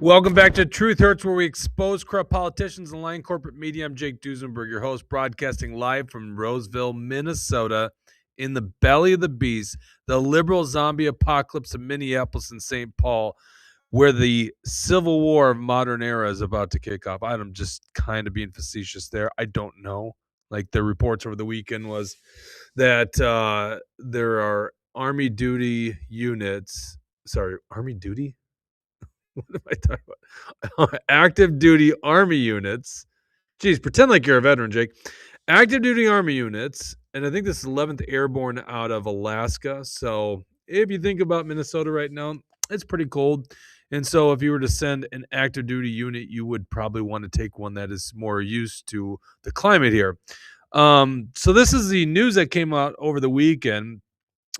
Welcome back to Truth Hurts, where we expose corrupt politicians and lying corporate media. I'm Jake Duesenberg, your host, broadcasting live from Roseville, Minnesota, in the belly of the beast, the liberal zombie apocalypse of Minneapolis and St. Paul, where the civil war of modern era is about to kick off. I'm just kind of being facetious there. I don't know. Like the reports over the weekend was that there are Army duty units. Sorry, Army duty? What am I talking about? Active duty Army units. Geez, pretend like you're a veteran, Jake. Active duty Army units, and I think this is 11th Airborne out of Alaska. So if you think about Minnesota right now, it's pretty cold. And so if you were to send an active duty unit, you would probably want to take one that is more used to the climate here. So this is the news that came out over the weekend.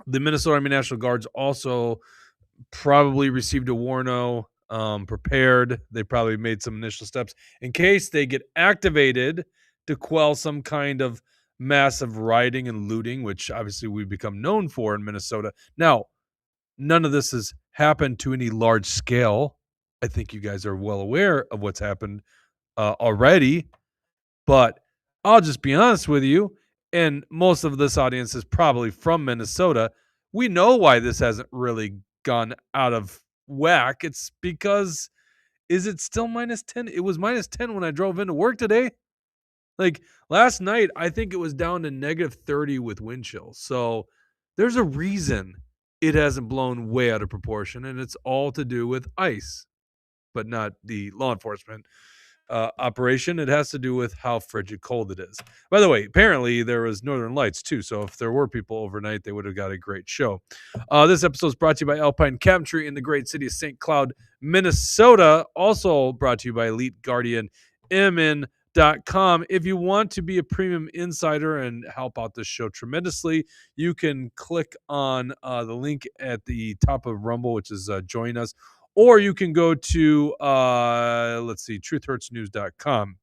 The Minnesota Army National Guards also probably received a warno, prepared. They probably made some initial steps in case they get activated to quell some kind of massive rioting and looting, which obviously we've become known for in Minnesota. Now, none of this has happened to any large scale. I think you guys are well aware of what's happened already, but I'll just be honest with you, and most of this audience is probably from Minnesota. We know why this hasn't really gone out of whack. It's because, is it still minus 10? It was minus 10 when I drove into work today. Like last night, I think it was down to negative 30 with wind chill. So there's a reason it hasn't blown way out of proportion, and it's all to do with ice, but not the law enforcement operation. It has to do with how frigid cold it is. By the way, apparently there was northern lights too, so if there were people overnight, they would have got a great show. This episode is brought to you by Alpine Cabinetry in the great city of St. Cloud, Minnesota. Also brought to you by Elite Guardian MN.com. If you want to be a premium insider and help out this show tremendously, you can click on the link at the top of Rumble, which is join us, or you can go to truthhurtsnews.com.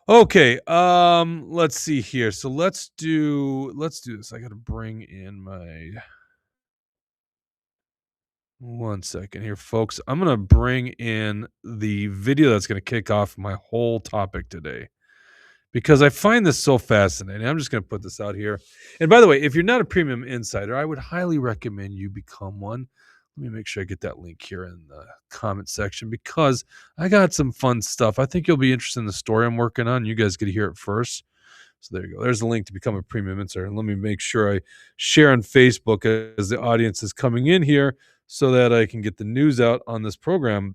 Okay, let's see here. So let's do this. I got to bring in my, one second here, folks. I'm going to bring in the video that's going to kick off my whole topic today, because I find this so fascinating. I'm just going to put this out here. And by the way, if you're not a premium insider, I would highly recommend you become one. Let me make sure I get that link here in the comment section, because I got some fun stuff. I think you'll be interested in the story I'm working on. You guys get to hear it first. So there you go. There's the link to become a premium insider. And let me make sure I share on Facebook as the audience is coming in here so that I can get the news out on this program.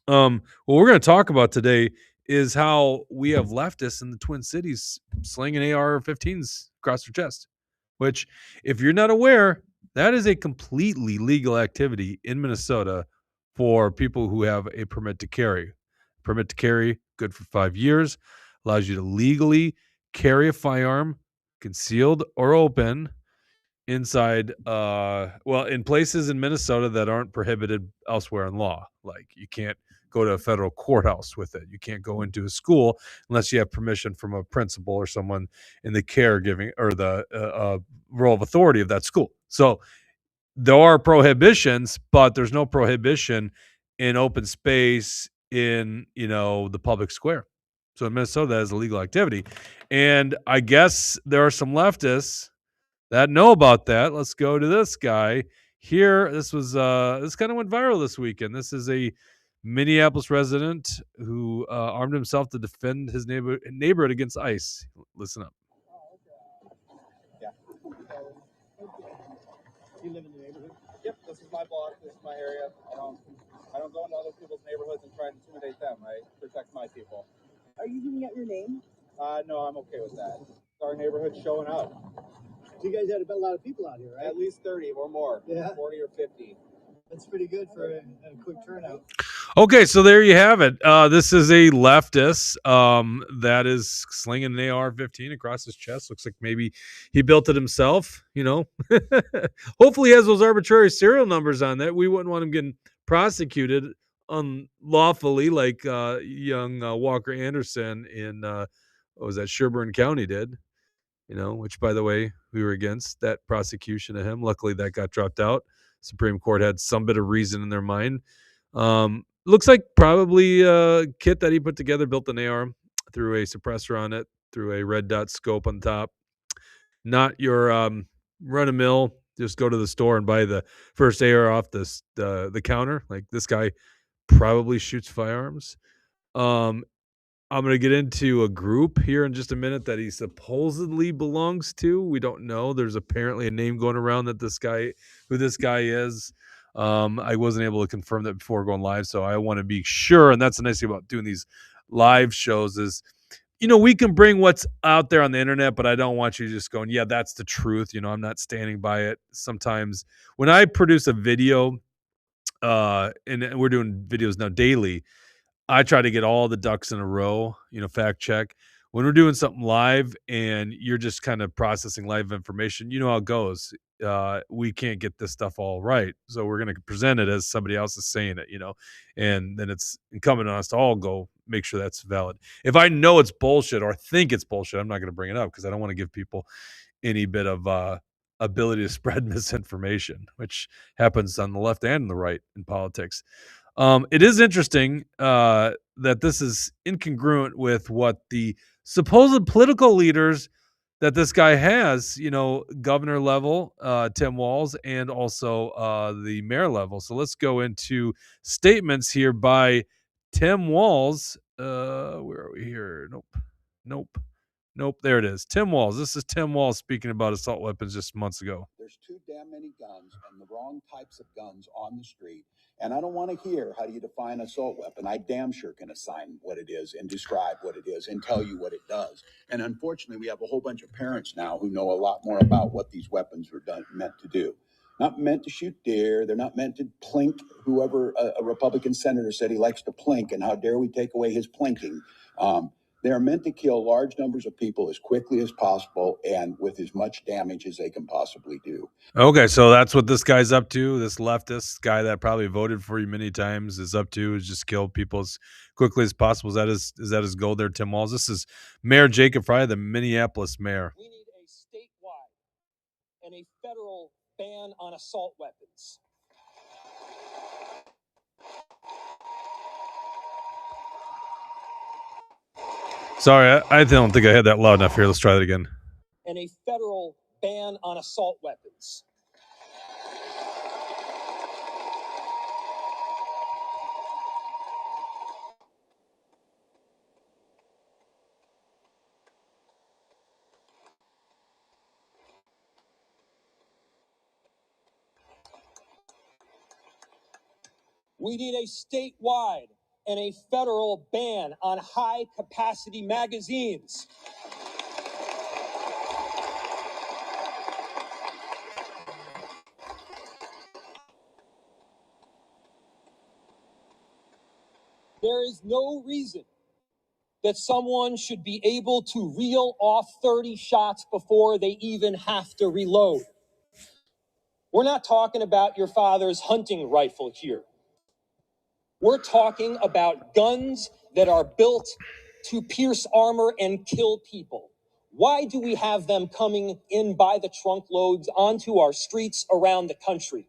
What we're going to talk about today is how we have leftists in the Twin Cities slinging AR-15s across their chest, which, if you're not aware, that is a completely legal activity in Minnesota for people who have a permit to carry. Permit to carry, good for 5 years, allows you to legally carry a firearm, concealed or open, inside, in places in Minnesota that aren't prohibited elsewhere in law. Like, you can't go to a federal courthouse with it. You can't go into a school unless you have permission from a principal or someone in the caregiving or the role of authority of that school. So there are prohibitions, but there's no prohibition in open space in, the public square. So in Minnesota, that is a legal activity. And I guess there are some leftists that know about that. Let's go to this guy here. This kind of went viral this weekend. This is a Minneapolis resident who armed himself to defend his neighborhood against ICE. Listen up. Yeah. You live in the neighborhood? Yep, this is my block. This is my area. I don't go into other people's neighborhoods and try and intimidate them. I protect my people. Are you giving out your name? No, I'm okay with that. Our neighborhood's showing up. So you guys had a lot of people out here, right? At least 30 or more. Yeah. 40 or 50. That's pretty good for a quick turnout. Okay, so there you have it. This is a leftist that is slinging an AR-15 across his chest. Looks like maybe he built it himself, Hopefully he has those arbitrary serial numbers on that. We wouldn't want him getting prosecuted unlawfully like young Walker Anderson in, Sherburne County did, which, by the way, we were against that prosecution of him. Luckily, that got dropped out. Supreme Court had some bit of reason in their mind. Looks like probably a kit that he put together, built an AR through a suppressor on it, through a red dot scope on top. Not your run of mill. Just go to the store and buy the first AR off the counter. Like, this guy probably shoots firearms. I'm going to get into a group here in just a minute that he supposedly belongs to. We don't know. There's apparently a name going around that who this guy is. I wasn't able to confirm that before going live, so I want to be sure. And that's the nice thing about doing these live shows is, we can bring what's out there on the internet, but I don't want you just going, yeah, that's the truth. I'm not standing by it. Sometimes when I produce a video, and we're doing videos now daily, I try to get all the ducks in a row, fact check. When we're doing something live and you're just kind of processing live information, you know how it goes. We can't get this stuff all right. So we're going to present it as somebody else is saying it, and then it's incumbent on us to all go make sure that's valid. If I know it's bullshit or think it's bullshit, I'm not going to bring it up because I don't want to give people any bit of ability to spread misinformation, which happens on the left and the right in politics. It is interesting that this is incongruent with what the supposed political leaders that this guy has, governor level, Tim Walz, and also the mayor level. So let's go into statements here by Tim Walz. Where are we here? Nope. There it is. Tim Walz. This is Tim Walz speaking about assault weapons just months ago. There's too damn many guns and the wrong types of guns on the street. And I don't want to hear how do you define assault weapon. I damn sure can assign what it is and describe what it is and tell you what it does. And unfortunately, we have a whole bunch of parents now who know a lot more about what these weapons are meant to do. Not meant to shoot deer. They're not meant to plink whoever a Republican senator said he likes to plink, and how dare we take away his plinking. They are meant to kill large numbers of people as quickly as possible and with as much damage as they can possibly do. Okay, so that's what this guy's up to. This leftist guy that probably voted for you many times is up to, is just kill people as quickly as possible. Is that his goal there, Tim Walz? This is Mayor Jacob Frey, the Minneapolis mayor. We need a statewide and a federal ban on assault weapons. Sorry, I don't think I had that loud enough here. Let's try that again. And a federal ban on assault weapons. We need a statewide and a federal ban on high-capacity magazines. There is no reason that someone should be able to reel off 30 shots before they even have to reload. We're not talking about your father's hunting rifle here. We're talking about guns that are built to pierce armor and kill people. Why do we have them coming in by the trunk loads onto our streets around the country?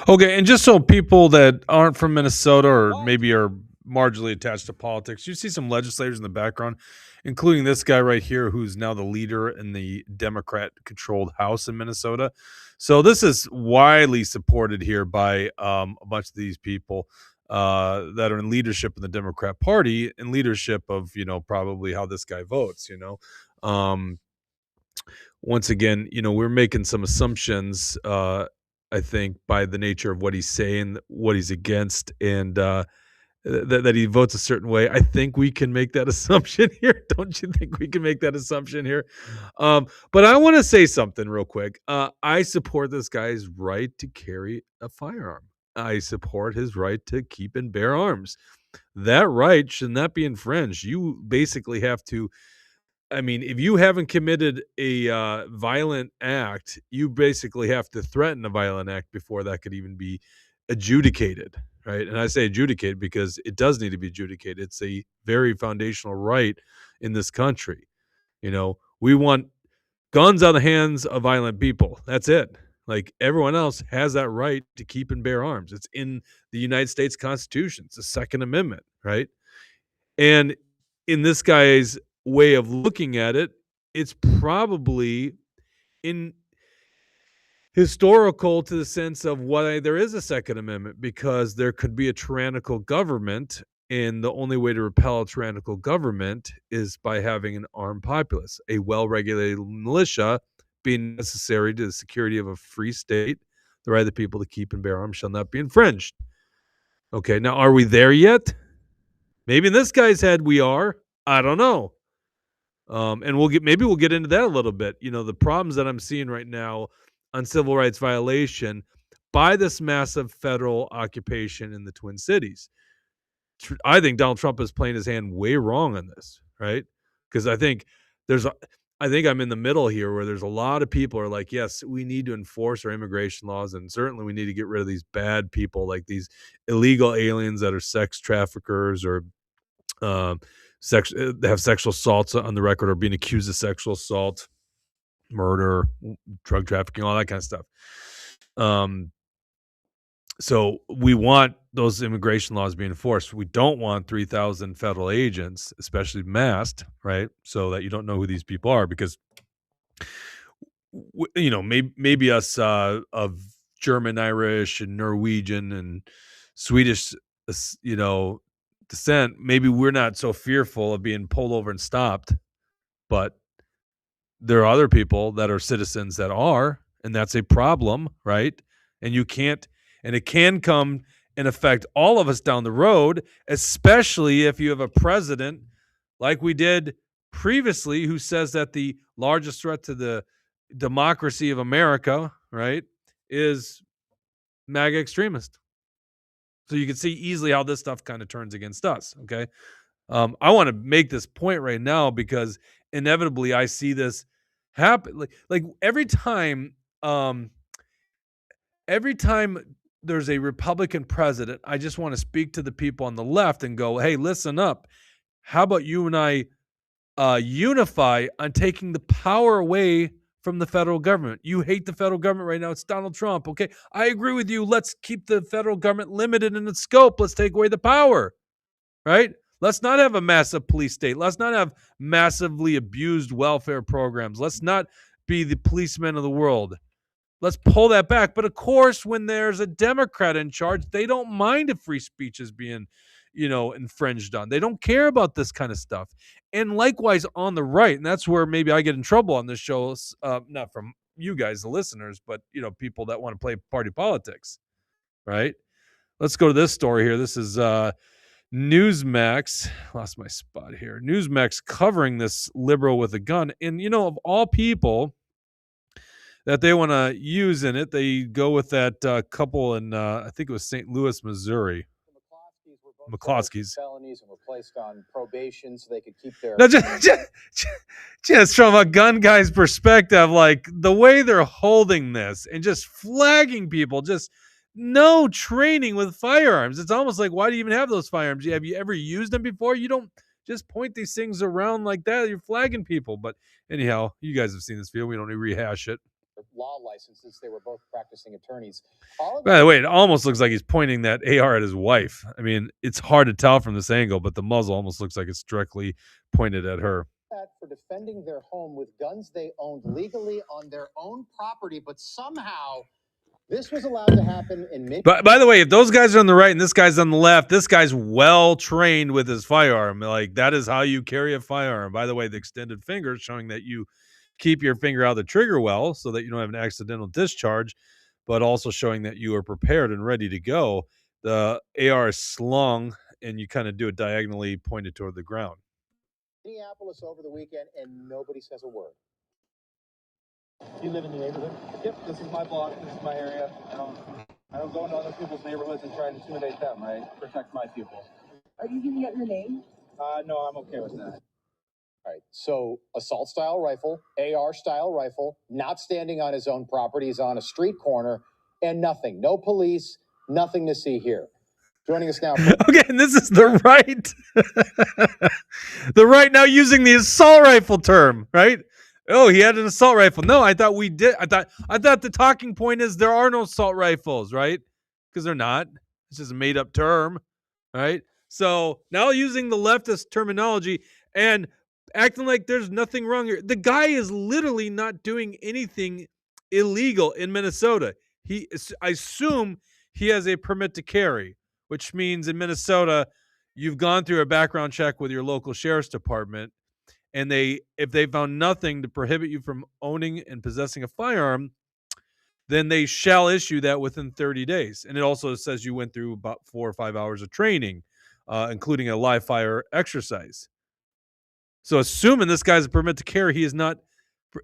Okay, and just so people that aren't from Minnesota or maybe are marginally attached to politics, you see some legislators in the background, including this guy right here, who's now the leader in the Democrat-controlled House in Minnesota. So this is widely supported here by a bunch of these people that are in leadership in the Democrat Party, and leadership of, probably how this guy votes, once again, we're making some assumptions, I think, by the nature of what he's saying, what he's against, and that he votes a certain way. I think we can make that assumption here. Don't you think we can make that assumption here? But I want to say something real quick. I support this guy's right to carry a firearm. I support his right to keep and bear arms. That right should not be infringed. You basically have to, if you haven't committed a violent act, you basically have to threaten a violent act before that could even be adjudicated, right? And I say adjudicated because it does need to be adjudicated. It's a very foundational right in this country. We want guns out of the hands of violent people. That's it. Like everyone else has that right to keep and bear arms. It's in the United States Constitution. It's the Second Amendment, right? And in this guy's way of looking at it, it's probably in historical to the sense of why there is a Second Amendment, because there could be a tyrannical government, and the only way to repel a tyrannical government is by having an armed populace. A well-regulated militia being necessary to the security of a free state. The right of the people to keep and bear arms shall not be infringed. Okay, now are we there yet? Maybe in this guy's head we are. I don't know. And we'll get into that a little bit. You know, the problems that I'm seeing right now on civil rights violation by this massive federal occupation in the Twin Cities. I think Donald Trump is playing his hand way wrong on this, right? Because I think I'm in the middle here, where there's a lot of people are like, yes, we need to enforce our immigration laws, and certainly we need to get rid of these bad people, like these illegal aliens that are sex traffickers or have sexual assaults on the record, or being accused of sexual assault, murder, drug trafficking, all that kind of stuff. So we want those immigration laws being enforced. We don't want 3,000 federal agents, especially masked, right? So that you don't know who these people are, because you know, maybe us of German, Irish, and Norwegian and Swedish, you know, descent, maybe we're not so fearful of being pulled over and stopped, but there are other people that are citizens that are, and that's a problem, right? And it can come and affect all of us down the road, especially if you have a president like we did previously, who says that the largest threat to the democracy of America, right, is MAGA extremist. So you can see easily how this stuff kind of turns against us, okay? I want to make this point right now, because inevitably I see this happen. Like every time there's a Republican president, I just want to speak to the people on the left and go, hey, listen up. How about you and I unify on taking the power away from the federal government? You hate the federal government right now. It's Donald Trump. Okay, I agree with you. Let's keep the federal government limited in its scope. Let's take away the power, right? Let's not have a massive police state. Let's not have massively abused welfare programs. Let's not be the policemen of the world. Let's pull that back. But of course, when there's a Democrat in charge, they don't mind if free speech is being, you know, infringed on. They don't care about this kind of stuff. And likewise on the right, and that's where maybe I get in trouble on this show, not from you guys, the listeners, but, you know, people that want to play party politics, right? Let's go to this story here. This is Newsmax. Lost my spot here. Newsmax covering this liberal with a gun. And, you know, of all people that they want to use in it, they go with that couple in, I think it was St. Louis, Missouri. McCloskey's felonies and were placed on probation so they could keep their. Now, just from a gun guy's perspective, like the way they're holding this and just flagging people, just no training with firearms. It's almost like, why do you even have those firearms? Have you ever used them before? You don't just point these things around like that. You're flagging people. But anyhow, you guys have seen this video. We don't need to rehash it. Law licenses. They were both practicing attorneys. By the way, it almost looks like he's pointing that AR at his wife. I mean, it's hard to tell from this angle, but the muzzle almost looks like it's directly pointed at her. For defending their home with guns they owned legally on their own property, but somehow this was allowed to happen in But by the way, if those guys are on the right and this guy's on the left, this guy's well trained with his firearm. Like, that is how you carry a firearm. By the way, the extended finger showing that you keep your finger out of the trigger well so that you don't have an accidental discharge, but also showing that you are prepared and ready to go. The AR is slung, and you kind of do it diagonally pointed toward the ground. Minneapolis over the weekend, and nobody says a word. You live in the neighborhood? Yep, this is my block, this is my area. I don't go into other people's neighborhoods and try and intimidate them. I protect my people. Are you giving out your name? No, I'm okay with that. All right, so assault style rifle, AR style rifle, not standing on his own property, he's on a street corner, and nothing. No police, nothing to see here. Joining us now. Okay, and this is the right. The right now using the assault rifle term, right? Oh, he had an assault rifle. No, I thought we did. I thought the talking point is there are no assault rifles, right? Because they're not. It's just a made up term, right? So now using the leftist terminology and acting like there's nothing wrong here. The guy is literally not doing anything illegal in Minnesota. I assume he has a permit to carry, which means in Minnesota, you've gone through a background check with your local sheriff's department, and if they found nothing to prohibit you from owning and possessing a firearm, then they shall issue that within 30 days. And it also says you went through about 4 or 5 hours of training, including a live fire exercise. So assuming this guy's a permit to carry, he's not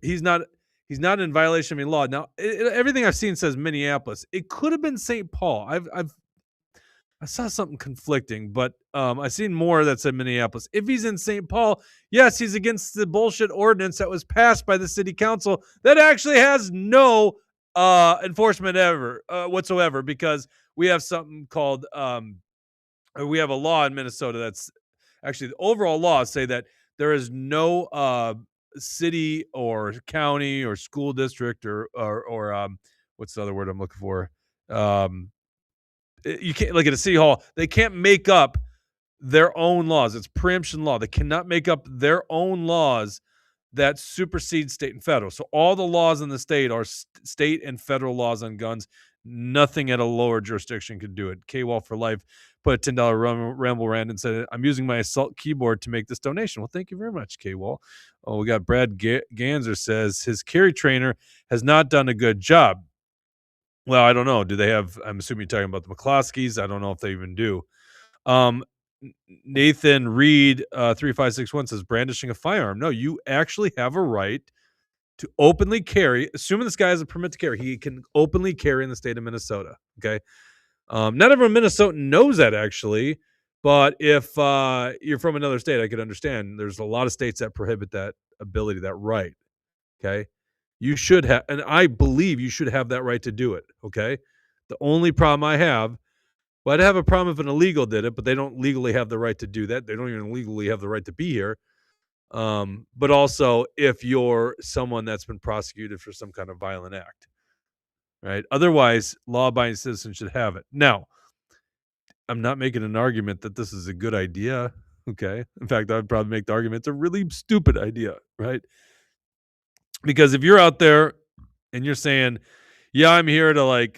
in violation of any law. Now, everything I've seen says Minneapolis. It could have been St. Paul. I saw something conflicting, but I've seen more that said Minneapolis. If he's in St. Paul, yes, he's against the bullshit ordinance that was passed by the city council that actually has no enforcement whatsoever, because we have something called we have a law in Minnesota that's actually the overall laws say that there is no city or county or school district or what's the other word I'm looking for? You can't, like at a city hall, they can't make up their own laws. It's preemption law. They cannot make up their own laws that supersede state and federal. So all the laws in the state are state and federal laws on guns. Nothing at a lower jurisdiction could do it. K-Wall for life put a $10 ramble rand and said, I'm using my assault keyboard to make this donation. Well, thank you very much, K-Wall. Oh, we got Brad Ganser says his carry trainer has not done a good job. Well, I don't know. Do they have? I'm assuming you're talking about the McCloskeys. I don't know if they even do. Nathan Reed 3561 says brandishing a firearm. No, you actually have a right to openly carry. Assuming this guy has a permit to carry, he can openly carry in the state of Minnesota. Okay. Not everyone in Minnesota knows that actually, but if you're from another state, I could understand. There's a lot of states that prohibit that ability, that right. Okay. You should have, and I believe you should have that right to do it. Okay. The only problem I have, well, I'd have a problem if an illegal did it, but they don't legally have the right to do that. They don't even legally have the right to be here. But also if you're someone that's been prosecuted for some kind of violent act, right? Otherwise, law-abiding citizens should have it. Now, I'm not making an argument that this is a good idea. Okay. In fact, I would probably make the argument it's a really stupid idea, right? Because if you're out there and you're saying, yeah, I'm here to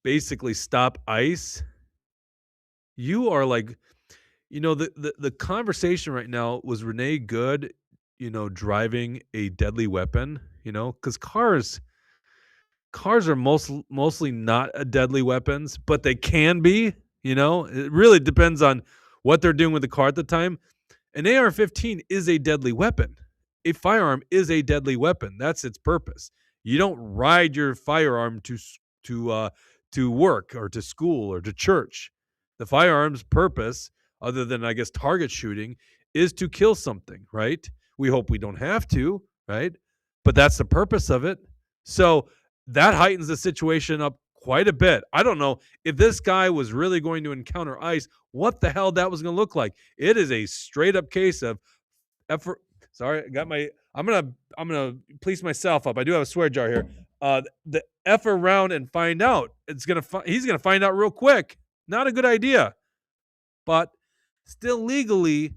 basically stop ICE, you are like, the conversation right now was Renee Good, driving a deadly weapon, because cars are mostly not a deadly weapons, but they can be, it really depends on what they're doing with the car at the time. An AR-15 is a deadly weapon. A firearm is a deadly weapon. That's its purpose. You don't ride your firearm to work or to school or to church. The firearm's purpose, other than I guess target shooting, is to kill something, right? We hope we don't have to, right? But that's the purpose of it. So that heightens the situation up quite a bit. I don't know if this guy was really going to encounter ICE, what the hell that was going to look like. It is a straight up case of effort. Sorry, I'm gonna police myself up. I do have a swear jar here. The F around and find out. He's gonna find out real quick. Not a good idea, but still legally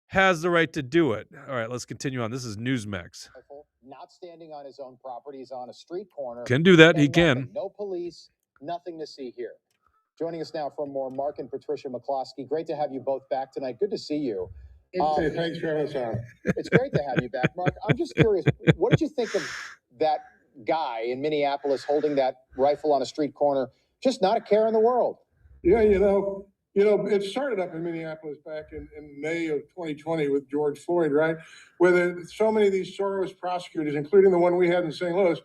has the right to do it. All right, let's continue on. This is Newsmax. Not standing on his own property, he's on a street corner. Can do that. He can. No police, nothing to see here. Joining us now for more, Mark and Patricia McCloskey. Great to have you both back tonight. Good to see you. Hey, thanks for having us on. It's great to have you back, Mark. I'm just curious, what did you think of that guy in Minneapolis holding that rifle on a street corner? Just not a care in the world. Yeah, it started up in Minneapolis back in May of 2020 with George Floyd, right? Where so many of these Soros prosecutors, including the one we had in St. Louis,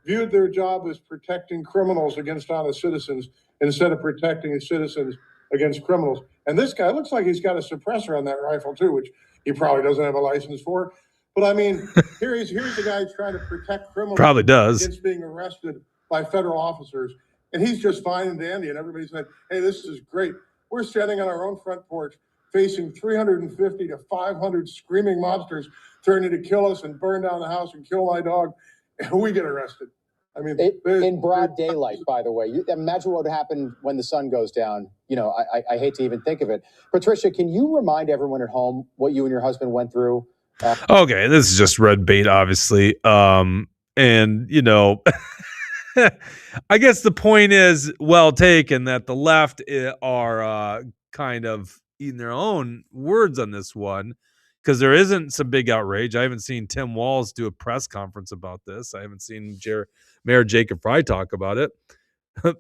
viewed their job as protecting criminals against honest citizens instead of protecting citizens against criminals. And this guy looks like he's got a suppressor on that rifle too, which he probably doesn't have a license for. But I mean, here's the guy trying to protect criminals. Probably does. Against being arrested by federal officers. And he's just fine and dandy. And everybody's like, hey, this is great. We're standing on our own front porch facing 350 to 500 screaming monsters threatening to kill us and burn down the house and kill my dog, and we get arrested. I mean, in broad daylight, by the way. Imagine what would happen when the sun goes down. You know, I hate to even think of it. Patricia, can you remind everyone at home what you and your husband went through? Okay, this is just red bait, obviously. And, you know, I guess the point is well taken that the left are kind of eating their own words on this one, because there isn't some big outrage. I haven't seen Tim Walz do a press conference about this. I haven't seen Mayor Jacob Frey talk about it.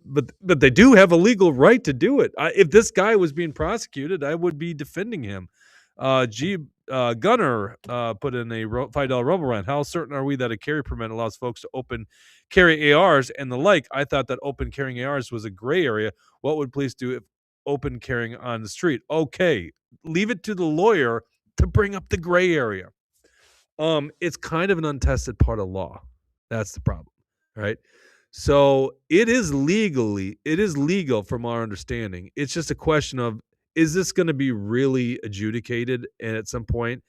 but they do have a legal right to do it. If this guy was being prosecuted, I would be defending him. Gunner put in a $5 rumble rant. How certain are we that a carry permit allows folks to open carry ARs and the like? I thought that open carrying ARs was a gray area. What would police do if open carrying on the street? Okay, leave it to the lawyer to bring up the gray area. It's kind of an untested part of law. That's the problem, right? So it is legal from our understanding. It's just a question of, is this going to be really adjudicated and at some point?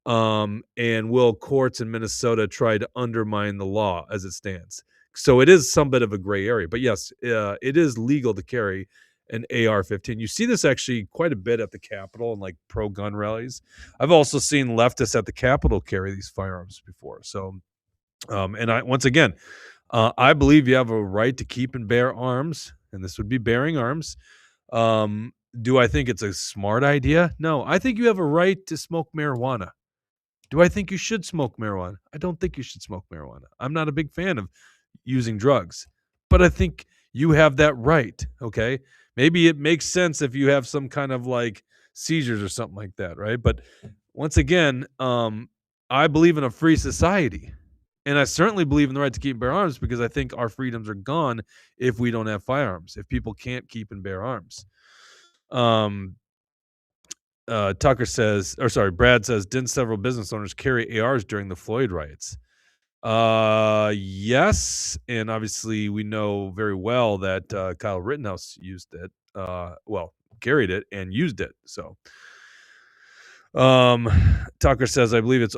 And will courts in Minnesota try to undermine the law as it stands? So it is some bit of a gray area. But yes, it is legal to carry an AR-15. You see this actually quite a bit at the Capitol and like pro-gun rallies. I've also seen leftists at the Capitol carry these firearms before. So, and I believe you have a right to keep and bear arms, and this would be bearing arms. Do I think it's a smart idea? No. I think you have a right to smoke marijuana. Do I think you should smoke marijuana? I don't think you should smoke marijuana. I'm not a big fan of using drugs, but I think you have that right, okay? Maybe it makes sense if you have some kind of like seizures or something like that, right? But once again, I believe in a free society. And I certainly believe in the right to keep and bear arms, because I think our freedoms are gone if we don't have firearms, if people can't keep and bear arms. Brad says, didn't several business owners carry ARs during the Floyd riots? Yes. And obviously we know very well that Kyle Rittenhouse used it. Carried it and used it. So Tucker says, I believe it's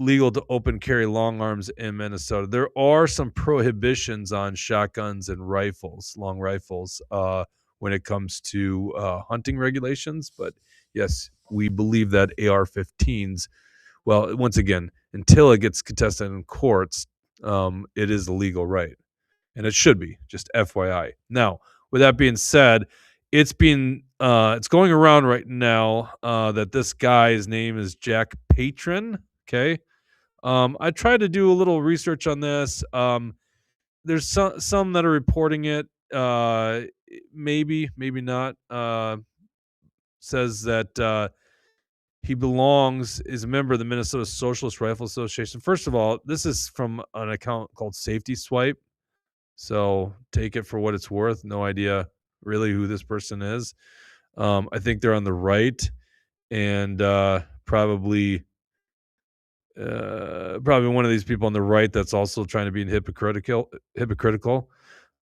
legal to open carry long arms in Minnesota. There are some prohibitions on shotguns and rifles, long rifles, when it comes to hunting regulations. But yes, we believe that AR-15s, well, once again, until it gets contested in courts, it is a legal right. And it should be, just FYI. Now, with that being said, it's going around right now that this guy's name is Jack Patron. Okay. I tried to do a little research on this. There's some that are reporting it. Maybe not. Says that he is a member of the Minnesota Socialist Rifle Association. First of all, this is from an account called Safety Swipe. So take it for what it's worth. No idea really who this person is. I think they're on the right, and probably one of these people on the right that's also trying to be hypocritical.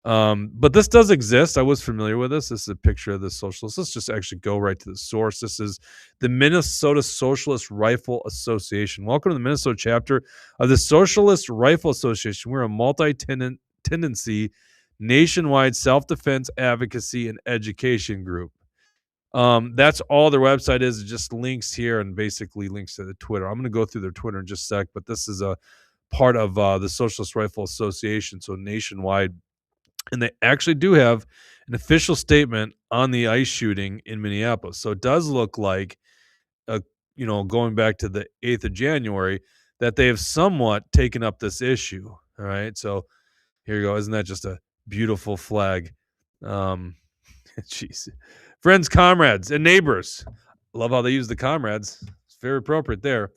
But this does exist. I was familiar with this. This is a picture of the socialist. Let's just actually go right to the source. This is the Minnesota Socialist Rifle Association. Welcome to the Minnesota chapter of the Socialist Rifle Association. We're a multi-tendency nationwide self-defense advocacy and education group. That's all their website is. It just links here and basically links to the Twitter. I'm going to go through their Twitter in just a sec, but this is a part of the Socialist Rifle Association, so nationwide. And they actually do have an official statement on the ICE shooting in Minneapolis. So it does look like, going back to the 8th of January, that they have somewhat taken up this issue. All right. So here you go. Isn't that just a beautiful flag? Jeez. Friends, comrades, and neighbors. I love how they use the comrades. It's very appropriate there.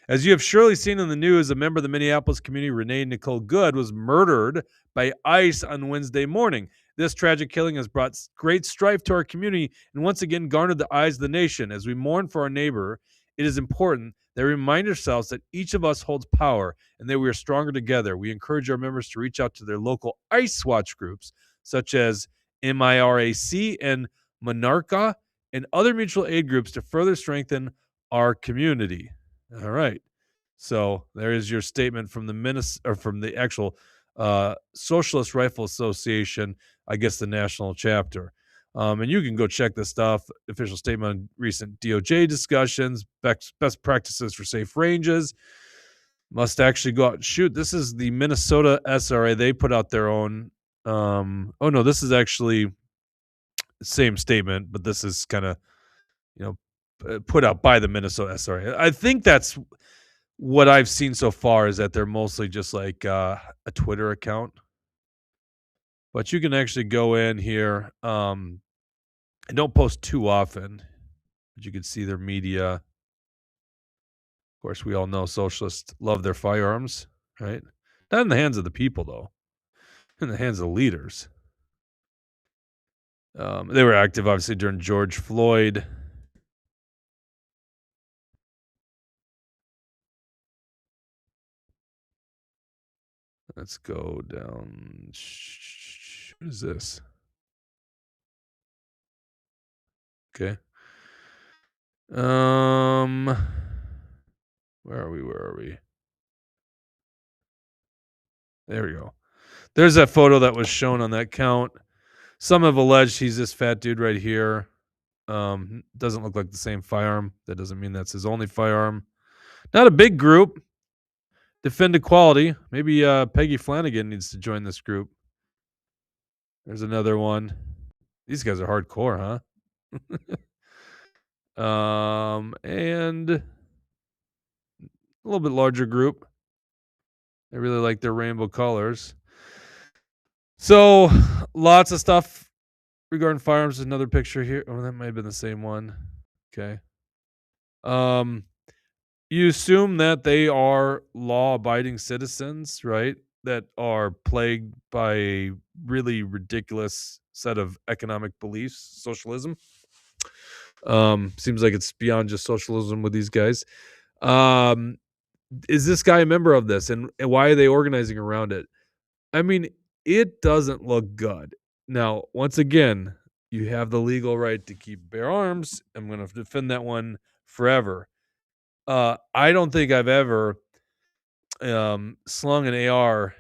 As you have surely seen in the news, a member of the Minneapolis community, Renee Nicole Good, was murdered by ICE on Wednesday morning. This tragic killing has brought great strife to our community and once again garnered the eyes of the nation. As we mourn for our neighbor, it is important that we remind ourselves that each of us holds power and that we are stronger together. We encourage our members to reach out to their local ICE watch groups, such as MIRAC and Monarca, and other mutual aid groups to further strengthen our community. All right. So there is your statement from the actual Socialist Rifle Association, I guess the national chapter. And you can go check this stuff. Official statement on recent DOJ discussions, best practices for safe ranges. Must actually go out and shoot. This is the Minnesota SRA. They put out their own. Oh no, this is actually the same statement, but this is kind of put out by the Minnesota SRA. I think that's what I've seen so far is that they're mostly just like a Twitter account. But you can actually go in here and don't post too often. But you can see their media. Of course, we all know socialists love their firearms, right? Not in the hands of the people, though. In the hands of the leaders. They were active, obviously, during George Floyd. Let's go down. What is this? Okay. Where are we? There we go. There's that photo that was shown on that count. Some have alleged he's this fat dude right here. Doesn't look like the same firearm. That doesn't mean that's his only firearm. Not a big group. Defend equality. Maybe Peggy Flanagan needs to join this group. There's another one. These guys are hardcore, huh? And a little bit larger group. They really like their rainbow colors. So lots of stuff regarding firearms. Another picture here. Oh, that might have been the same one. Okay. You assume that they are law-abiding citizens, right? That are plagued by a really ridiculous set of economic beliefs, socialism. Seems like it's beyond just socialism with these guys. Is this guy a member of this, and why are they organizing around it? I mean, it doesn't look good. Now, once again, you have the legal right to keep bear arms. I'm going to defend that one forever. I don't think I've ever slung an AR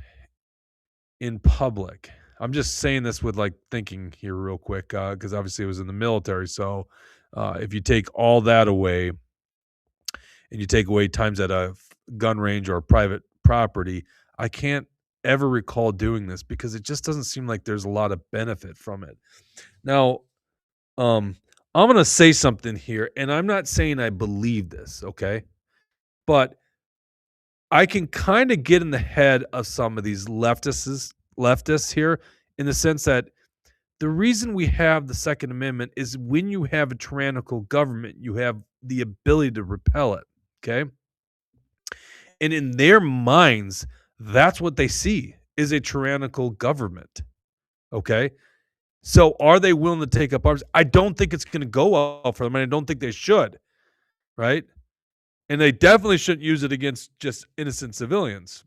in public. I'm just saying this with like thinking here real quick because obviously it was in the military. So if you take all that away and you take away times at a gun range or private property, I can't ever recall doing this because it just doesn't seem like there's a lot of benefit from it. Now, I'm going to say something here, and I'm not saying I believe this, okay? But I can kind of get in the head of some of these leftists here in the sense that the reason we have the Second Amendment is when you have a tyrannical government, you have the ability to repel it, okay? And in their minds, that's what they see is a tyrannical government, okay? So are they willing to take up arms? I don't think it's going to go well for them, and I don't think they should, right? And they definitely shouldn't use it against just innocent civilians.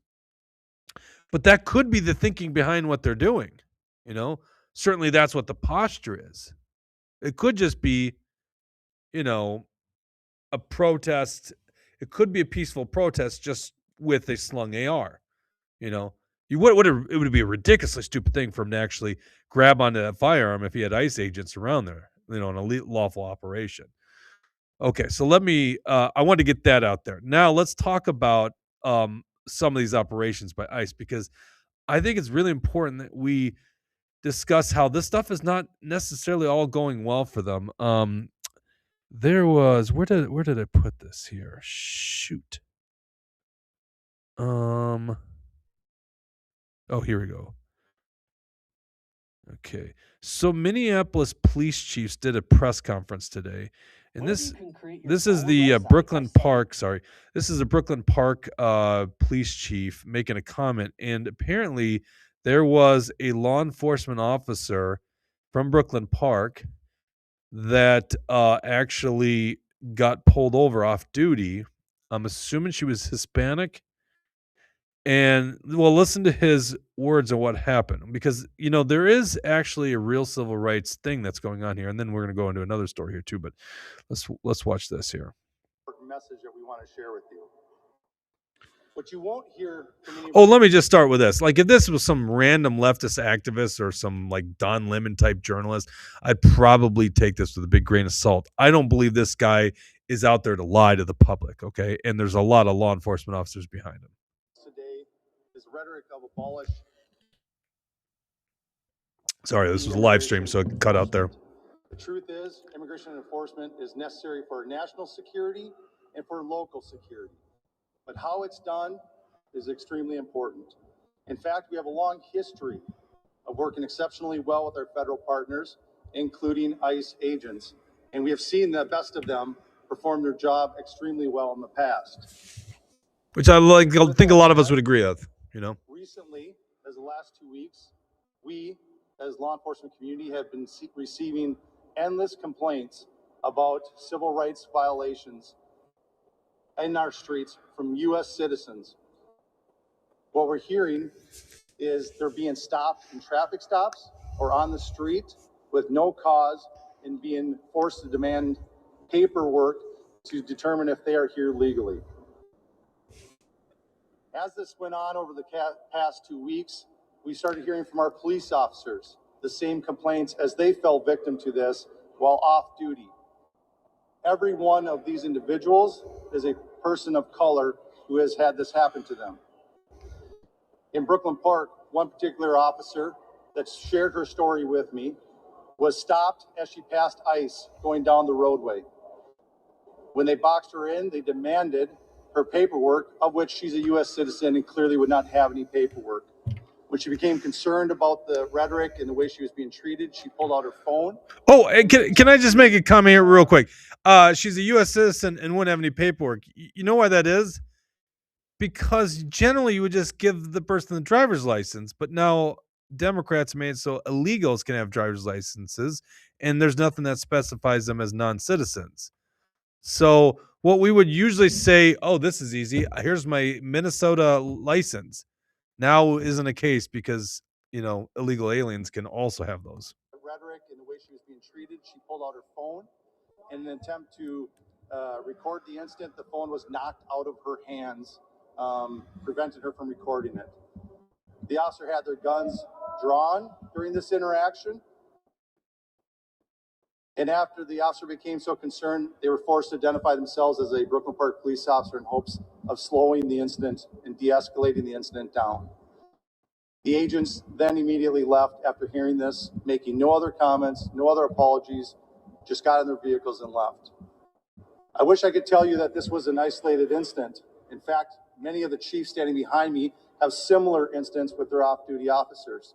But that could be the thinking behind what they're doing, Certainly that's what the posture is. It could just be, a protest. It could be a peaceful protest just with a slung AR, it would be a ridiculously stupid thing for him to actually grab onto that firearm if he had ICE agents around there, in a lawful operation. Okay, so I want to get that out there. Now let's talk about some of these operations by ICE because I think it's really important that we discuss how this stuff is not necessarily all going well for them. There was where did I put this here? Shoot. Oh, here we go. Okay. So Minneapolis police chiefs did a press conference today. And this is the Brooklyn Park, This is a Brooklyn Park police chief making a comment. And apparently there was a law enforcement officer from Brooklyn Park that actually got pulled over off duty. I'm assuming she was Hispanic. And well, listen to his words on what happened, because there is actually a real civil rights thing that's going on here, and then we're going to go into another story here too. But let's watch this here. Message that we want to share with you. What you won't hear from any. Oh, let me just start with this. Like, if this was some random leftist activist or some like Don Lemon type journalist, I'd probably take this with a big grain of salt. I don't believe this guy is out there to lie to the public, okay? And there's a lot of law enforcement officers behind him. Today is rhetoric of abolish. Sorry, this was a live stream, so it cut out there. The truth is, immigration enforcement is necessary for national security and for local security. But how it's done is extremely important. In fact, we have a long history of working exceptionally well with our federal partners, including ICE agents, and we have seen the best of them perform their job extremely well in the past. Which I think a lot of us would agree with, Recently, as the last 2 weeks, we, as law enforcement community, have been receiving endless complaints about civil rights violations in our streets from U.S. citizens. What we're hearing is they're being stopped in traffic stops or on the street with no cause and being forced to demand paperwork to determine if they are here legally. As this went on over the past 2 weeks, we started hearing from our police officers the same complaints as they fell victim to this while off duty. Every one of these individuals is a person of color who has had this happen to them. In Brooklyn Park, one particular officer that shared her story with me was stopped as she passed ICE going down the roadway. When they boxed her in, they demanded her paperwork, of which she's a U.S. citizen and clearly would not have any paperwork. When she became concerned about the rhetoric and the way she was being treated, she pulled out her phone. Oh, and can I just make a comment here real quick? She's a U.S. citizen and wouldn't have any paperwork. You know why that is? Because generally you would just give the person the driver's license, but now Democrats made it so illegals can have driver's licenses, and there's nothing that specifies them as non-citizens. So what we would usually say, oh, this is easy. Here's my Minnesota license. Now isn't a case because, illegal aliens can also have those. The rhetoric and the way she was being treated, she pulled out her phone in an attempt to record the incident. The phone was knocked out of her hands, prevented her from recording it. The officer had their guns drawn during this interaction. And after the officer became so concerned, they were forced to identify themselves as a Brooklyn Park police officer in hopes of slowing the incident and de-escalating the incident down. The agents then immediately left after hearing this, making no other comments, no other apologies, just got in their vehicles and left. I wish I could tell you that this was an isolated incident. In fact, many of the chiefs standing behind me have similar incidents with their off-duty officers.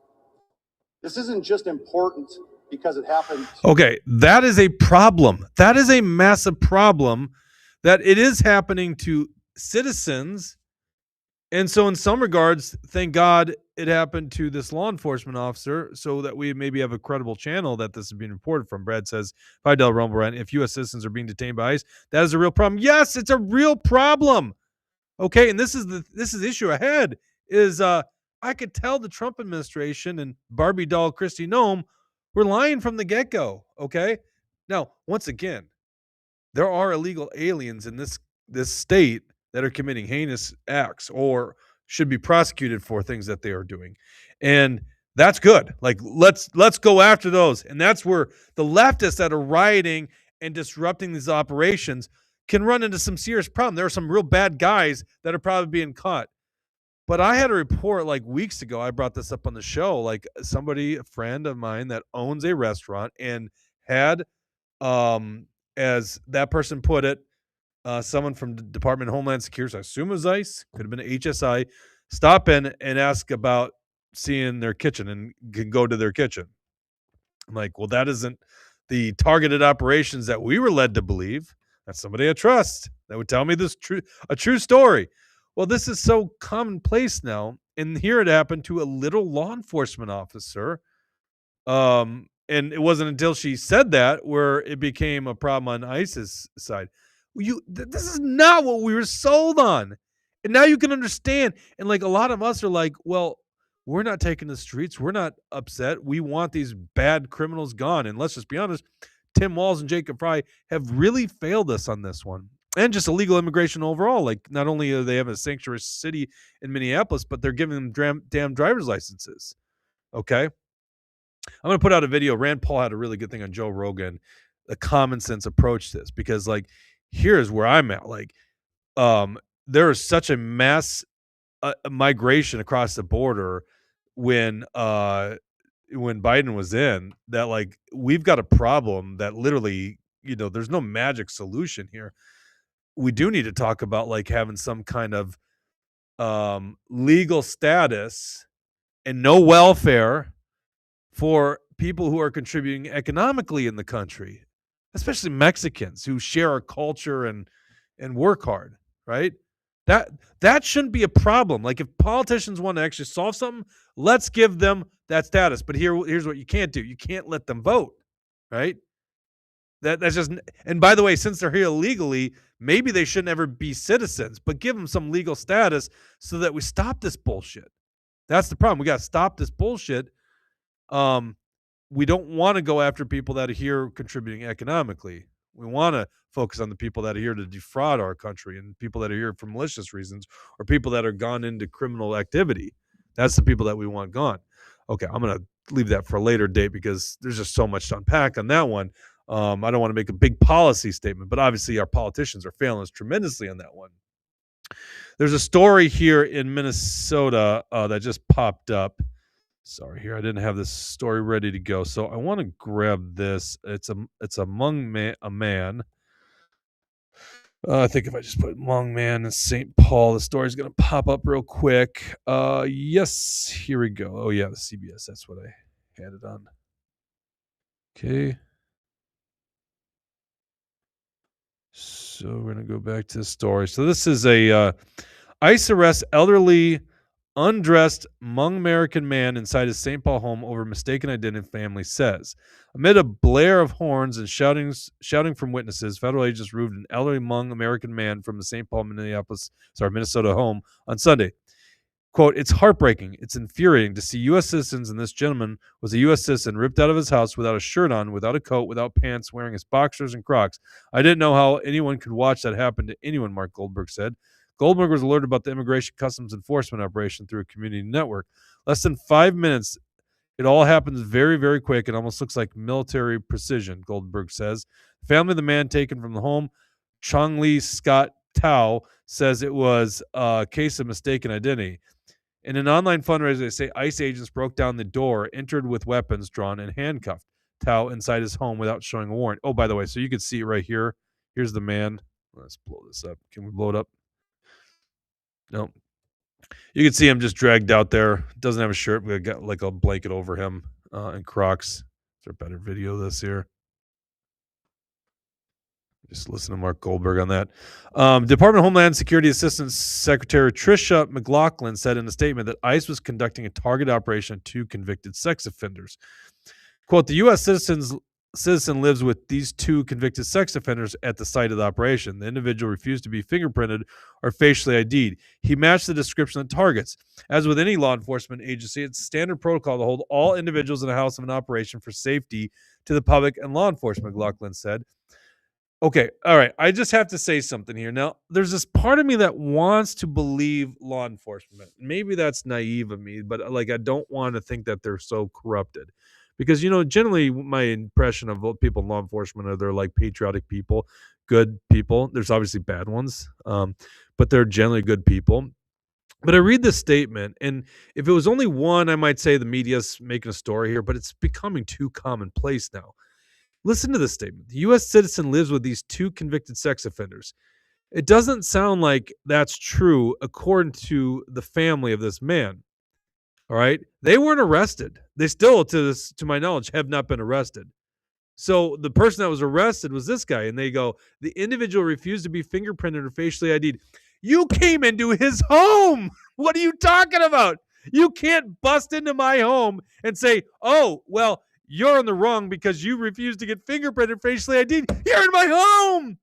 This isn't just important because it happened. Okay, that is a problem. That is a massive problem, that it is happening to citizens. And so in some regards, thank God it happened to this law enforcement officer, so that we maybe have a credible channel that this is being reported from. Brad says, Fidel Rumble, if U.S. citizens are being detained by ICE, that is a real problem. Yes, it's a real problem. Okay, and this is the issue ahead is I could tell the Trump administration and Barbie doll Kristi Noem were lying from the get-go, okay? Now, once again, there are illegal aliens in this state that are committing heinous acts or should be prosecuted for things that they are doing. And that's good. Like, let's go after those. And that's where the leftists that are rioting and disrupting these operations can run into some serious problem. There are some real bad guys that are probably being caught. But I had a report like weeks ago. I brought this up on the show. Like a friend of mine that owns a restaurant and had, as that person put it, someone from the Department of Homeland Security, so I assume it was ICE, could have been HSI, stop in and ask about seeing their kitchen and can go to their kitchen. I'm like, well, that isn't the targeted operations that we were led to believe. That's somebody I trust that would tell me a true story. Well, this is so commonplace now. And here it happened to a little law enforcement officer. And it wasn't until she said that where it became a problem on ICE's side. This is not what we were sold on. And now you can understand. And like a lot of us are like, well, we're not taking the streets. We're not upset. We want these bad criminals gone. And let's just be honest, Tim Walz and Jacob Frey have really failed us on this one. And just illegal immigration overall. Like, not only are they having a sanctuary city in Minneapolis, but they're giving them damn driver's licenses. Okay? I'm going to put out a video. Rand Paul had a really good thing on Joe Rogan, a common sense approach to this, because like, here's where I'm at. Like, there is such a mass migration across the border when Biden was in, that like we've got a problem that literally, there's no magic solution here. We do need to talk about like having some kind of legal status and no welfare for people who are contributing economically in the country, especially Mexicans who share our culture and work hard, right? That shouldn't be a problem. Like, if politicians want to actually solve something, let's give them that status. But here's what you can't do. You can't let them vote, right? That's just, and by the way, since they're here illegally, maybe they shouldn't ever be citizens, but give them some legal status so that we stop this bullshit. That's the problem. We got to stop this bullshit. We don't want to go after people that are here contributing economically. We want to focus on the people that are here to defraud our country, and people that are here for malicious reasons, or people that are gone into criminal activity. That's the people that we want gone. Okay, I'm going to leave that for a later date because there's just so much to unpack on that one. I don't want to make a big policy statement, but obviously our politicians are failing us tremendously on that one. There's a story here in Minnesota that just popped up. Sorry, here I didn't have this story ready to go, so I want to grab this. It's a man. I think if I just put Hmong man in St. Paul, the story's going to pop up real quick. Yes, here we go. Oh yeah, the CBS. That's what I had it on. Okay. So we're going to go back to the story. So this is a ICE arrests elderly, undressed Hmong American man inside his St. Paul home over mistaken identity, family says. Amid a blare of horns and shouting from witnesses, federal agents removed an elderly Hmong American man from the St. Paul, Minnesota home on Sunday. Quote, "It's heartbreaking. It's infuriating to see U.S. citizens, and this gentleman was a U.S. citizen, ripped out of his house without a shirt on, without a coat, without pants, wearing his boxers and Crocs. I didn't know how anyone could watch that happen to anyone," Mark Goldberg said. Goldberg was alerted about the Immigration Customs Enforcement operation through a community network. Less than 5 minutes, it all happens very, very quick and almost looks like military precision, Goldberg says. The family of the man taken from the home, Chong Lee Scott Tao, says it was a case of mistaken identity. In an online fundraiser, they say ICE agents broke down the door, entered with weapons drawn, and handcuffed Tao inside his home without showing a warrant. Oh, by the way, so you can see it right here. Here's the man. Let's blow this up. Can we blow it up? No. You can see him just dragged out there. Doesn't have a shirt. We got like a blanket over him and Crocs. Is there a better video of this here? Just listen to Mark Goldberg on that. Department of Homeland Security Assistant Secretary Tricia McLaughlin said in a statement that ICE was conducting a target operation on 2 convicted sex offenders. Quote, "The U.S. citizen lives with these 2 convicted sex offenders at the site of the operation. The individual refused to be fingerprinted or facially ID'd. He matched the description of targets. As with any law enforcement agency, it's standard protocol to hold all individuals in the house of an operation for safety to the public and law enforcement," McLaughlin said. Okay, all right. I just have to say something here. Now, there's this part of me that wants to believe law enforcement. Maybe that's naive of me, but like I don't want to think that they're so corrupted. Because, generally my impression of people in law enforcement are they're like patriotic people, good people. There's obviously bad ones, but they're generally good people. But I read this statement, and if it was only one, I might say the media's making a story here, but it's becoming too commonplace now. Listen to this statement. The U.S. citizen lives with these 2 convicted sex offenders. It doesn't sound like that's true according to the family of this man. All right? They weren't arrested. They still, to my knowledge, have not been arrested. So the person that was arrested was this guy, and they go, the individual refused to be fingerprinted or facially ID'd. You came into his home. What are you talking about? You can't bust into my home and say, oh, well, you're in the wrong because you refused to get fingerprinted, facially ID'd. You're in my home.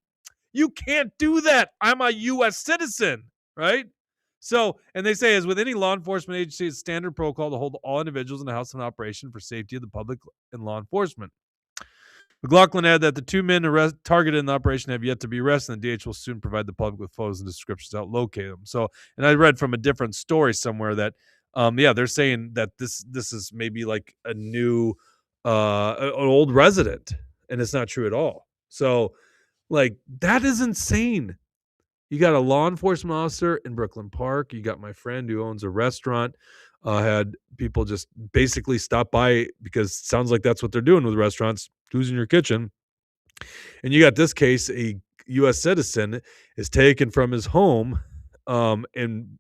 You can't do that. I'm a U.S. citizen, right? So, and they say, as with any law enforcement agency, it's standard protocol to hold all individuals in the house of operation for safety of the public and law enforcement. McLaughlin added that the 2 men targeted in the operation have yet to be arrested, and the DH will soon provide the public with photos and descriptions to locate them. So, and I read from a different story somewhere that, they're saying that this is maybe like a new, an old resident, and it's not true at all. So, like, that is insane. You got a law enforcement officer in Brooklyn Park. You got my friend who owns a restaurant. Had people just basically stop by because it sounds like that's what they're doing with restaurants. Who's in your kitchen? And you got this case, a U.S. citizen is taken from his home, and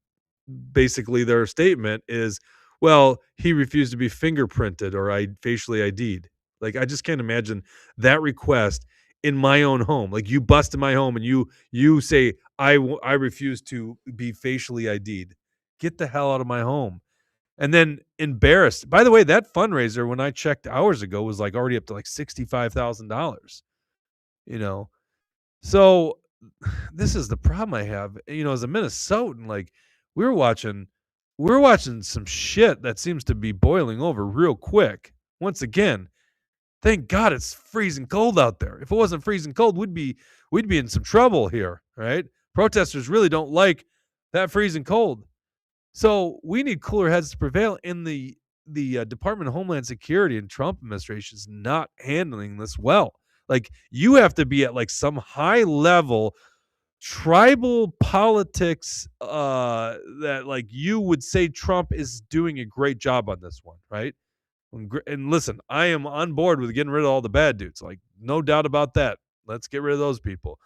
basically their statement is, well, he refused to be fingerprinted or facially ID'd. Like, I just can't imagine that request in my own home. Like, you bust in my home and you say, I refuse to be facially ID'd. Get the hell out of my home. And then embarrassed. By the way, that fundraiser, when I checked hours ago, was like already up to like $65,000. You know, so this is the problem I have. You know, as a Minnesotan, like we're watching some shit that seems to be boiling over real quick. Once again, thank God it's freezing cold out there. If it wasn't freezing cold, we'd be in some trouble here, right? Protesters really don't like that freezing cold. So we need cooler heads to prevail. In the Department of Homeland Security and Trump administration is not handling this well. Like, you have to be at like some high level tribal politics that like you would say Trump is doing a great job on this one, right? And listen, I am on board with getting rid of all the bad dudes. Like, no doubt about that. Let's get rid of those people.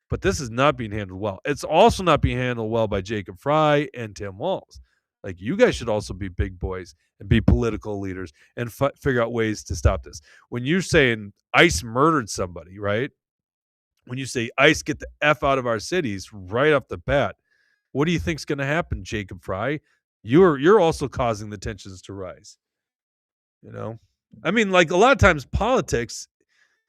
But this is not being handled well. It's also not being handled well by Jacob Frey and Tim Walz. Like, you guys should also be big boys and be political leaders and figure out ways to stop this. When you're saying ICE murdered somebody, right? When you say ICE, get the F out of our cities right off the bat, what do you think's going to happen, Jacob Frey? You're also causing the tensions to rise. You know, I mean, like, a lot of times politics,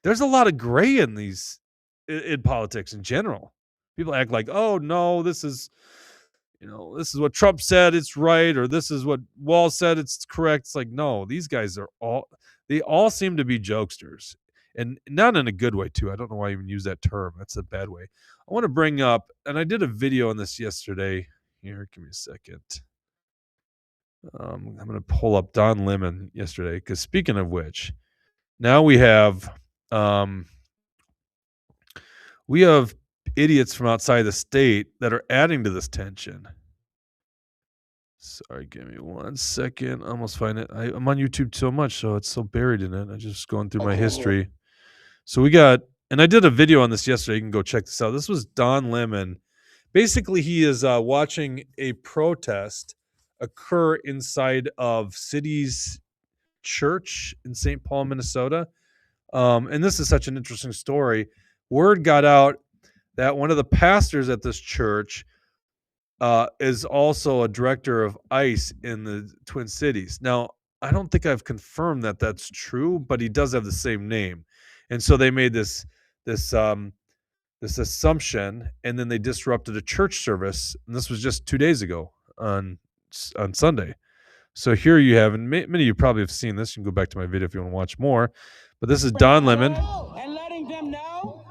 there's a lot of gray in politics in general. People act like, oh no, this is what Trump said, it's right, or this is what Walz said, it's correct. It's like, no, these guys they all seem to be jokesters, and not in a good way too. I don't know why I even use that term. That's a bad way. I want to bring up, and I did a video on this yesterday. Here, give me a second. I'm going to pull up Don Lemon yesterday, because speaking of which, now we have idiots from outside the state that are adding to this tension. Sorry, give me 1 second. I almost find it. I'm on YouTube so much, so it's so buried in it. I'm just going through my history. So we got, and I did a video on this yesterday. You can go check this out. This was Don Lemon. Basically, he is watching a protest occur inside of City's church in St. Paul, Minnesota. And this is such an interesting story. Word got out that one of the pastors at this church is also a director of ICE in the Twin Cities. Now, I don't think I've confirmed that that's true, but he does have the same name. And so they made this assumption, and then they disrupted a church service. And this was just 2 days ago on Sunday. So here you have, and many of you probably have seen this. You can go back to my video if you want to watch more. But this is Don Lemon. And letting them know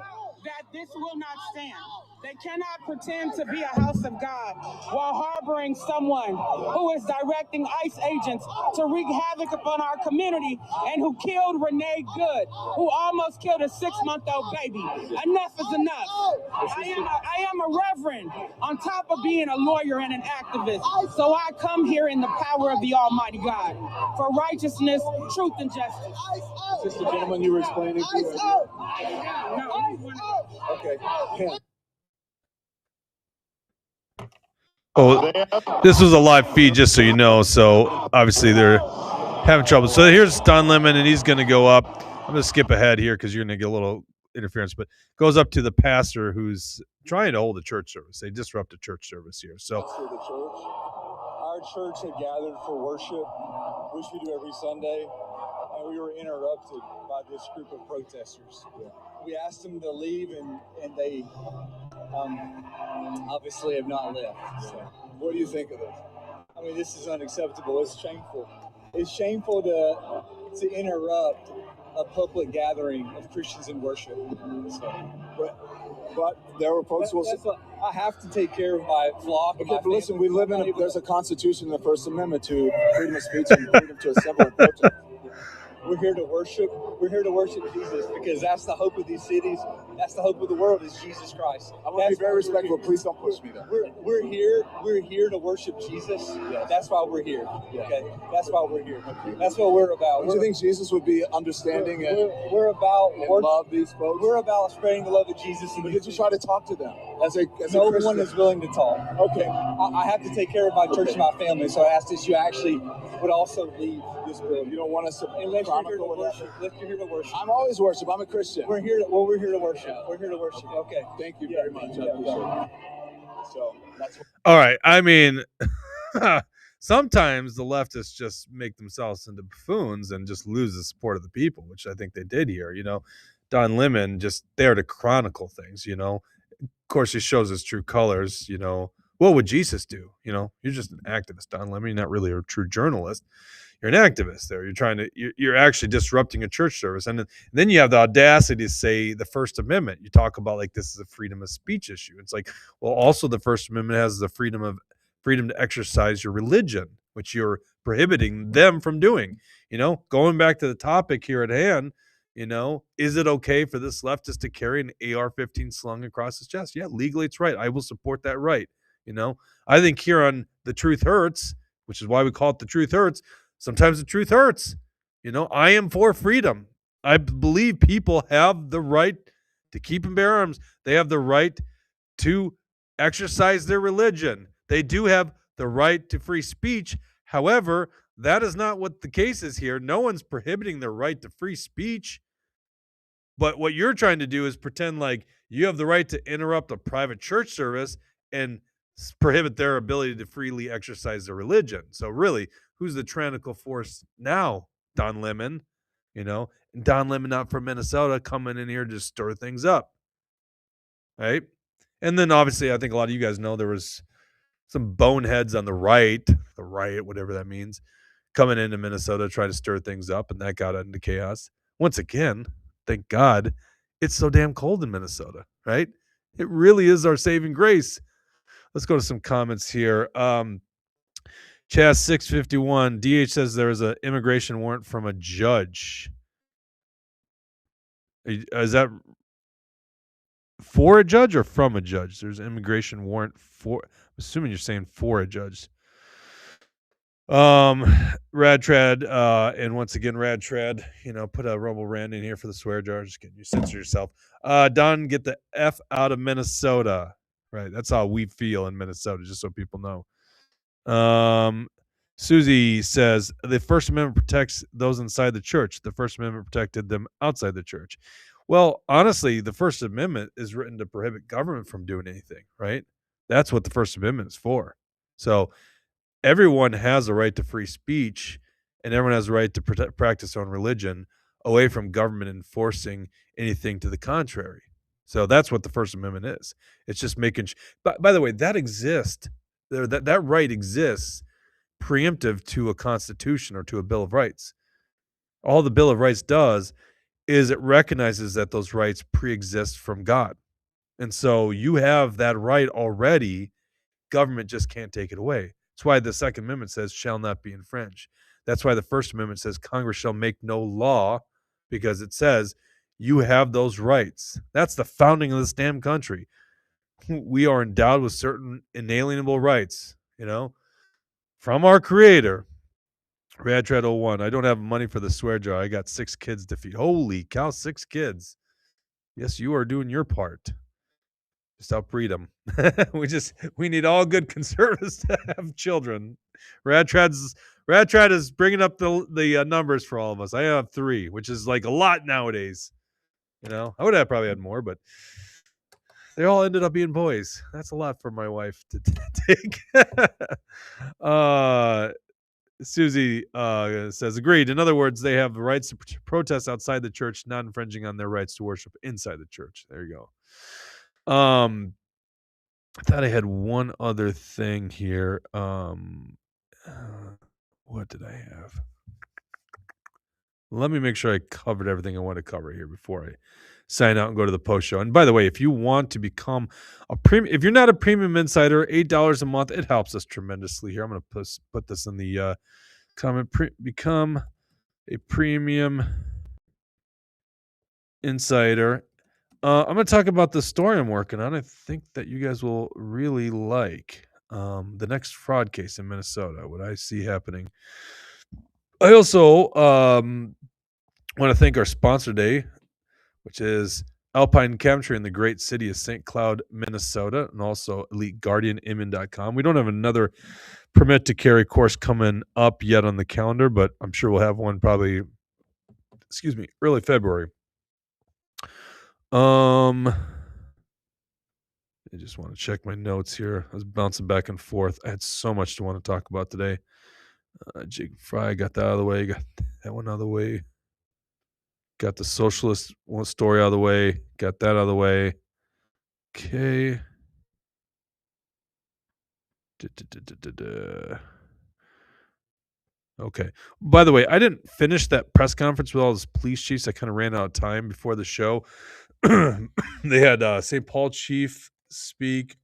that this will not stand. They cannot pretend to be a house of God while harboring someone who is directing ICE agents to wreak havoc upon our community and who killed Renee Good, who almost killed a 6-month-old baby. Enough is enough. I am a reverend on top of being a lawyer and an activist. So I come here in the power of the Almighty God for righteousness, truth, and justice. Is this the gentleman you were explaining to? No. Okay. Yeah. Oh, this was a live feed, just so you know. So obviously they're having trouble. So here's Don Lemon, and he's going to go up. I'm going to skip ahead here because you're going to get a little interference, but goes up to the pastor who's trying to hold a church service. They disrupt a church service here. So Our church had gathered for worship, which we do every Sunday, and we were interrupted by this group of protesters. We asked them to leave, and they obviously have not left. So. What do you think of this? I mean, this is unacceptable. It's shameful. It's shameful to interrupt a public gathering of Christians in worship. So, but there were folks who will say, I have to take care of my flock. Okay, but listen, we live in there's a constitution in the First Amendment to freedom of speech and freedom to assemble and protest. We're here to worship. We're here to worship Jesus because that's the hope of these cities. That's the hope of the world is Jesus Christ. I want to be very respectful. Please don't push me there. We're here to worship Jesus. Yes. That's why we're here. Yes. Okay. That's why we're here. That's what we're about. Do you think Jesus would be understanding we're about love these folks? We're about spreading the love of Jesus. But did you try to talk to them as a no Christian? one is willing to talk. Okay. I have to take care of my church and my family, so I asked that you actually would also leave this building. You don't want us to unless you're here to worship. Unless you're here to worship. I'm always worship. I'm a Christian. We're here to worship. We're here to worship. Okay. Thank you very much. I appreciate it. So that's all right. I mean, sometimes the leftists just make themselves into buffoons and just lose the support of the people, which I think they did here. You know, Don Lemon just there to chronicle things. You know, of course he shows his true colors. You know, what would Jesus do? You know, you're just an activist, Don Lemon. You're not really a true journalist. You're an activist there. You're actually disrupting a church service. And then you have the audacity to say the First Amendment. You talk about like this is a freedom of speech issue. It's like, well, also the First Amendment has the freedom to exercise your religion, which you're prohibiting them from doing. You know, going back to the topic here at hand, you know, is it okay for this leftist to carry an AR-15 slung across his chest? Yeah, legally it's right. I will support that right. You know, I think here on The Truth Hurts, which is why we call it The Truth Hurts, sometimes the truth hurts. You know, I am for freedom. I believe people have the right to keep and bear arms. They have the right to exercise their religion. They do have the right to free speech. However, that is not what the case is here. No one's prohibiting their right to free speech. But what you're trying to do is pretend like you have the right to interrupt a private church service and prohibit their ability to freely exercise their religion. So really, who's the tyrannical force now? Don Lemon, you know, and Don Lemon out from Minnesota coming in here to stir things up, right? And then obviously, I think a lot of you guys know there was some boneheads on the right, whatever that means, coming into Minnesota to try to stir things up, and that got into chaos. Once again, thank God, it's so damn cold in Minnesota, right? It really is our saving grace. Let's go to some comments here. Chaz 651, DH says there is an immigration warrant from a judge. Is that for a judge or from a judge? There's an immigration warrant for, I'm assuming you're saying for a judge. Radtrad, and once again, Radtrad, you know, put a Rumble Rand in here for the swear jar. Just kidding, you censor yourself. Don, get the F out of Minnesota. Right, that's how we feel in Minnesota, just so people know. Susie says the First Amendment protects those inside the church. The First Amendment protected them outside the church. Well, honestly, the First Amendment is written to prohibit government from doing anything, right? That's what the First Amendment is for. So everyone has a right to free speech, and everyone has a right to practice their own religion away from government enforcing anything to the contrary. So that's what the First Amendment is. It's just making. By the way, that exists. That right exists preemptive to a constitution or to a Bill of Rights. All the Bill of Rights does is it recognizes that those rights pre-exist from God. And so you have that right already. Government just can't take it away. That's why the Second Amendment says shall not be infringed. That's why the First Amendment says Congress shall make no law, because it says you have those rights. That's the founding of this damn country. We are endowed with certain inalienable rights, you know, from our creator. Radtrad 01, I don't have money for the swear jar. I got 6 kids to feed. Holy cow, 6 kids. Yes, you are doing your part. Just outbreed them. we need all good conservatives to have children. Radtrad is bringing up the numbers for all of us. I have 3, which is like a lot nowadays. You know, I would have probably had more, but they all ended up being boys. That's a lot for my wife to take. Susie says, agreed. In other words, they have the rights to protest outside the church, not infringing on their rights to worship inside the church. There you go. I thought I had one other thing here. What did I have? Let me make sure I covered everything I want to cover here before I sign out and go to the post show. And by the way, if you want to become a premium, if you're not a premium insider, $8 a month, it helps us tremendously here. I'm going to put this in the comment. Become a premium insider. I'm going to talk about the story I'm working on. I think that you guys will really like the next fraud case in Minnesota, what I see happening. I also want to thank our sponsor today, which is Alpine Chemistry in the great city of St. Cloud, Minnesota, and also EliteGuardianImmun.com. We don't have another permit to carry course coming up yet on the calendar, but I'm sure we'll have one probably, early February. I just want to check my notes here. I was bouncing back and forth. I had so much to want to talk about today. Jake Frey, got that out of the way. Got that one out of the way. Got the socialist one story out of the way. Got that out of the way. Okay. Okay. By the way, I didn't finish that press conference with all those police chiefs. I kind of ran out of time before the show. They had St. Paul chief speak,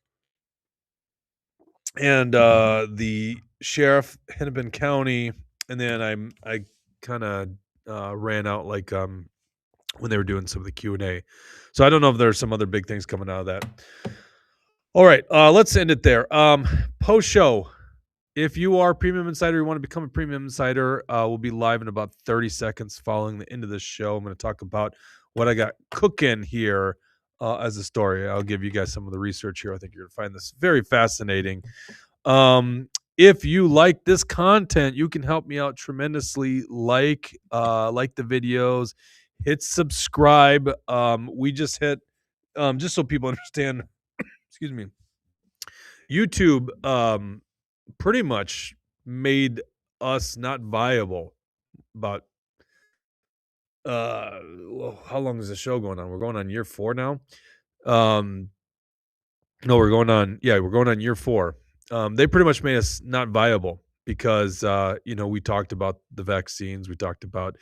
and the sheriff, Hennepin County, and then I kind of ran out like when they were doing some of the Q&A. So I don't know if there's some other big things coming out of that. All right, let's end it there. Post show. If you are a premium insider, you want to become a premium insider, we'll be live in about 30 seconds following the end of this show. I'm going to talk about what I got cooking here as a story. I'll give you guys some of the research here. I think you're going to find this very fascinating. If you like this content, you can help me out tremendously. Like the videos, hit subscribe. We just hit, just so people understand, excuse me, YouTube pretty much made us not viable about how long is the show going on? We're going on year 4 now. No, we're going on year 4. They pretty much made us not viable because we talked about the vaccines, we talked about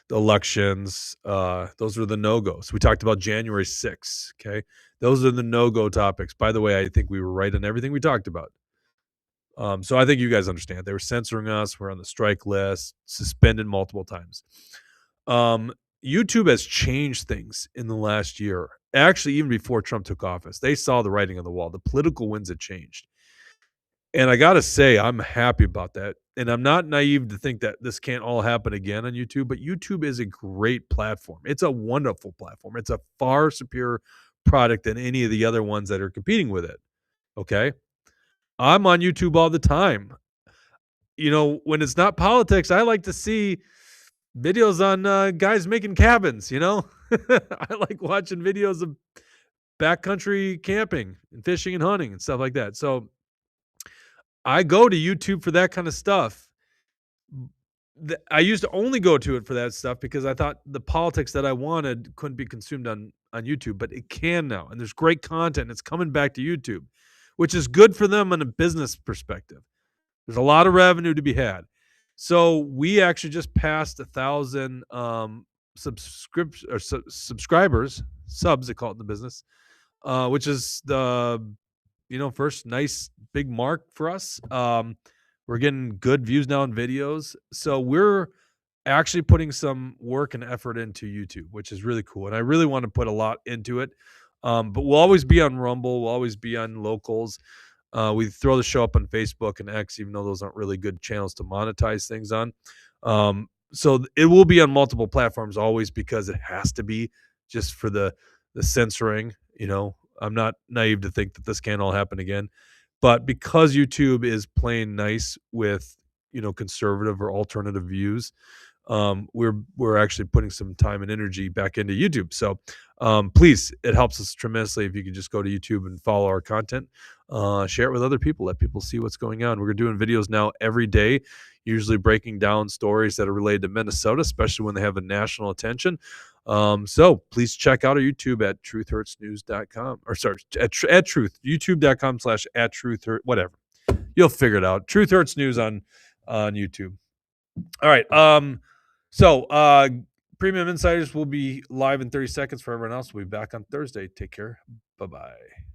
the elections, those are the no-goes. We talked about January 6th, okay? Those are the no-go topics. By the way, I think we were right on everything we talked about. So I think you guys understand. They were censoring us. We're on the strike list, suspended multiple times. YouTube has changed things in the last year. Actually, even before Trump took office, they saw the writing on the wall. The political winds had changed. And I got to say, I'm happy about that. And I'm not naive to think that this can't all happen again on YouTube, but YouTube is a great platform. It's a wonderful platform. It's a far superior product than any of the other ones that are competing with it. Okay? I'm on YouTube all the time. When it's not politics, I like to see videos on guys making cabins, I like watching videos of backcountry camping and fishing and hunting and stuff like that. So I go to YouTube for that kind of stuff. I used to only go to it for that stuff because I thought the politics that I wanted couldn't be consumed on YouTube, but it can now. And there's great content. It's coming back to YouTube, which is good for them on a business perspective. There's a lot of revenue to be had. So we actually just passed 1,000 subscribers, subs they call it in the business, which is the first nice big mark for us. We're getting good views now in videos. So we're actually putting some work and effort into YouTube, which is really cool. And I really want to put a lot into it. But we'll always be on Rumble. We'll always be on Locals. We throw the show up on Facebook and X, even though those aren't really good channels to monetize things on. So it will be on multiple platforms always because it has to be just for the censoring. I'm not naive to think that this can't all happen again. But because YouTube is playing nice with, conservative or alternative views, we're actually putting some time and energy back into YouTube. So please, it helps us tremendously if you could just go to YouTube and follow our content, share it with other people, let people see what's going on. We're doing videos now every day, usually breaking down stories that are related to Minnesota, especially when they have a national attention. So please check out our YouTube at truthhurtsnews.com, or sorry, at truth, youtube.com/@truthhurt, whatever. You'll figure it out. Truth Hurts News on YouTube. All right. So Premium Insiders will be live in 30 seconds. For everyone else, we'll be back on Thursday. Take care. Bye-bye.